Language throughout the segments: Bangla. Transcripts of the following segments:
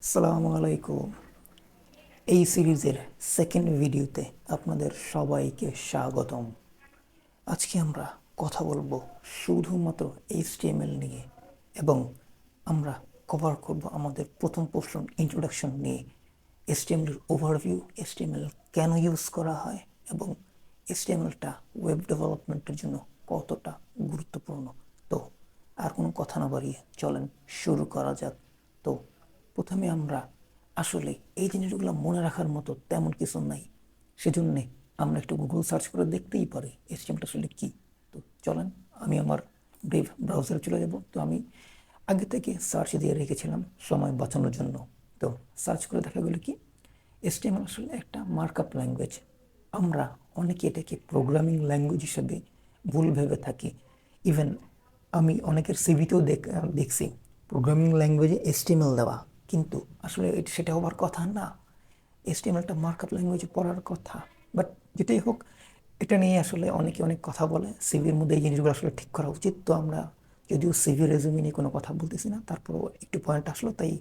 আসসালামু আলাইকুম। এই সিরিজের সেকেন্ড ভিডিওতে আপনাদের সবাইকে স্বাগতম। আজকে আমরা কথা বলবো শুধুমাত্র এইচটিএমএল নিয়ে এবং আমরা কভার করব আমাদের প্রথম পোর্শন ইন্ট্রোডাকশন নিয়ে। এইচটিএমএল ওভারভিউ, এইচটিএমএল কেন ইউজ করা হয় এবং এইচটিএমএলটা ওয়েব ডেভেলপমেন্টের জন্য কতটা গুরুত্বপূর্ণ। তো আর কোনো কথা না বাড়িয়ে চলেন শুরু করা যাক। তো প্রথমে আমরা আসলে এই জিনিসগুলো মনে রাখার মতো তেমন কিছু নাই, সেজন্যে আমরা একটু গুগল সার্চ করে দেখতেই পারি এইচটিএমএল আসলে কী। তো চলেন আমি আমার ব্রেভ ব্রাউজারে চলে যাব। তো আমি আগে থেকে সার্চ দিয়ে রেখেছিলাম সময় বাঁচানোর জন্য। তো সার্চ করে দেখা গেল কি এইচটিএমএল আসলে একটা মার্কআপ ল্যাঙ্গুয়েজ। আমরা অনেকে এটাকে প্রোগ্রামিং ল্যাঙ্গুয়েজ হিসেবে ভুল ভেবে থাকি। ইভেন আমি অনেকের সিভিতেও দেখছি প্রোগ্রামিং ল্যাঙ্গুয়েজে এইচটিএমএল দেওয়া, কিন্তু আসলে সেটা হওয়ার কথা না। এইচটিএমএলটা মার্কআপ ল্যাঙ্গুয়েজে পড়ার কথা। বাট যেটাই হোক, এটা নিয়ে আসলে অনেকে অনেক কথা বলে। সিভির মধ্যে এই জিনিসগুলো আসলে ঠিক করা উচিত। তো আমরা যদিও সিভি রেজুমি নিয়ে কোনো কথা বলতেছি না, তারপরেও একটু পয়েন্ট আসলো তাই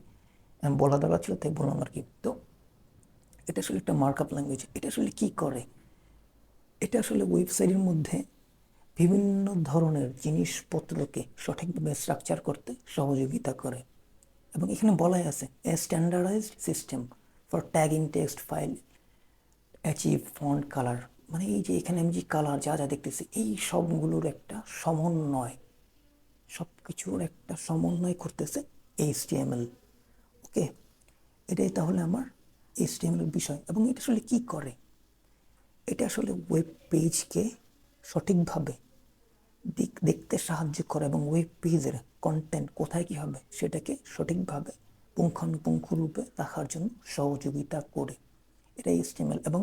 বলা দরকার ছিল, তাই বললাম আর কি। তো এটা আসলে একটা মার্কআপ ল্যাঙ্গুয়েজ। এটা আসলে কী করে? এটা আসলে ওয়েবসাইটের মধ্যে বিভিন্ন ধরনের জিনিসপত্রকে সঠিকভাবে স্ট্রাকচার করতে সহযোগিতা করে। এবং এখানে বলাই আছে a standardized system for tagging text file achieve font colour. মানে এই যে এখানে আমি যে কালার যা যা দেখতেছি, এই সবগুলোর একটা সমন্বয়, সব কিছুর একটা সমন্বয় করতেছে এইচটিএমএল। ওকে, এটাই তাহলে আমার এইচটিএমএল এর বিষয়। এবং এটা আসলে কী করে? এটা আসলে ওয়েব পেজকে সঠিকভাবে দেখতে সাহায্য করে এবং ওয়েব পেজের কন্টেন্ট কোথায় কী হবে সেটাকে সঠিকভাবে পুঙ্খানুপুঙ্খ রূপে রাখার জন্য সহযোগিতা করে। এটা এইচটিএমএল। এবং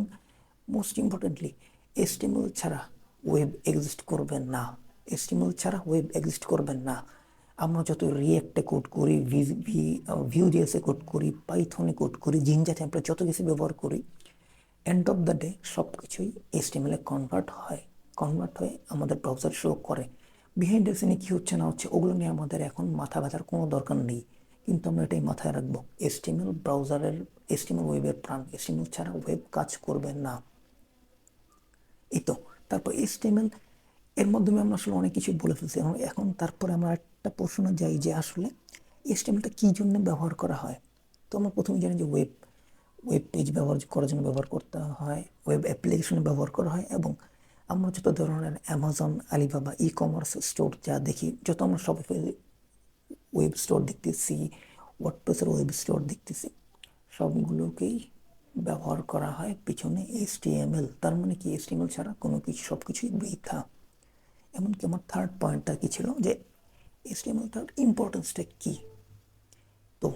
মোস্ট ইম্পর্টেন্টলি এইচটিএমএল ছাড়া ওয়েব এক্সিস্ট করবে না। এইচটিএমএল ছাড়া ওয়েব এক্সিস্ট করবে না। আমরা যত রিয়েক্টে কোড করি, ভিউজিএসে কোড করি, পাইথনে কোড করি, জিনজাতে আমরা যত কিছু ব্যবহার করি, এন্ড অফ দ্য ডে সব কিছুই এইচটিএমএলে কনভার্ট হয়ে আমাদের ব্রাউজার শো করে। বিহাইন্ড দ্য সিনে কী হচ্ছে না হচ্ছে ওগুলো নিয়ে আমাদের এখন মাথা ব্যথার কোনো দরকার নেই, কিন্তু আমরা এটাই মাথায় রাখবো এইচটিএমএল ব্রাউজারের, এইচটিএমএল ওয়েবের প্রাণ। এইচটিএমএল ছাড়া ওয়েব কাজ করবে না। এই তো। তারপর এইচটিএমএল এর মাধ্যমে আমরা আসলে অনেক কিছু বলে ফেলছি। এখন তারপরে আমরা একটা প্রশ্নে যাই যে আসলে এইচটিএমএলটা কী জন্য ব্যবহার করা হয়। তো আমরা প্রথমে জানি যে ওয়েব পেজ ব্যবহার করার জন্য ব্যবহার করতে হয়, ওয়েব অ্যাপ্লিকেশনে ব্যবহার করা হয়। এবং আমরা যত ধরনের Amazon, Alibaba, e commerce store যা দেখি, যত আমরা সব ওয়েব স্টোর দেখতেছি, ওয়ার্ডপ্রেসের ওয়েব স্টোর দেখতেছি, সবগুলোকেই ব্যবহার করা হয় পিছনে এইচটিএমএল। তার মানে কি এইচটিএমএল ছাড়া কোনো কিছু, সব কিছুই বৃথা। এমনকি আমার থার্ড পয়েন্টটা কী ছিল যে এইচটিএমএলটার ইম্পর্টেন্সটা কী। তো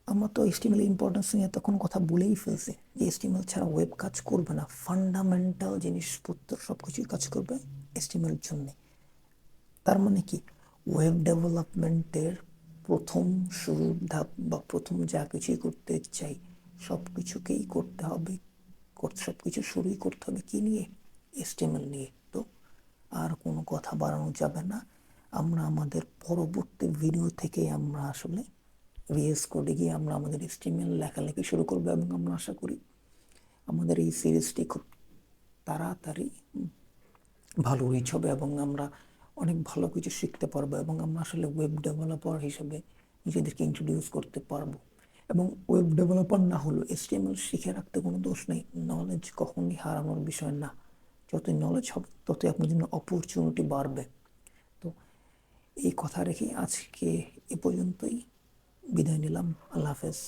আমরা তো এইচটিএমএল ইম্পর্টেন্স নিয়ে তখন কথা বলেই ফেলছি যে এইচটিএমএল ছাড়া ওয়েব কাজ করবে না। ফান্ডামেন্টাল জিনিসপত্র সব কিছুই কাজ করবে এইচটিএমএল জন্যে। তার মানে কি ওয়েব ডেভেলপমেন্টের প্রথম শুরুর ধাপ বা প্রথম যা কিছুই করতে চাই সব কিছুকেই করতে হবে, সব কিছু শুরুই করতে হবে কী নিয়ে? এইচটিএমএল নিয়ে। তো আর কোনো কথা বাড়ানো যাবে না। আমরা আমাদের পরবর্তী ভিডিও থেকে আমরা আসলে ভিএস কোডে গিয়ে আমরা আমাদের এইচটিএমএল লেখালেখি শুরু করবো। এবং আমরা আশা করি আমাদের এই সিরিজটি খুব তাড়াতাড়ি ভালো রিচ হবে এবং আমরা অনেক ভালো কিছু শিখতে পারবো এবং আমরা আসলে ওয়েব ডেভেলপার হিসেবে নিজেদেরকে ইন্ট্রোডিউস করতে পারবো। এবং ওয়েব ডেভেলপার না হলেও এইচটিএমএল শিখে রাখতে কোনো দোষ নেই। নলেজ কখনই হারানোর বিষয় না। যতই নলেজ হবে ততই আপনার জন্য অপরচুনিটি বাড়বে। তো এই কথা রেখে আজকে এ পর্যন্তই বিদায় নিলাম। আল্লাহ হাফেজ।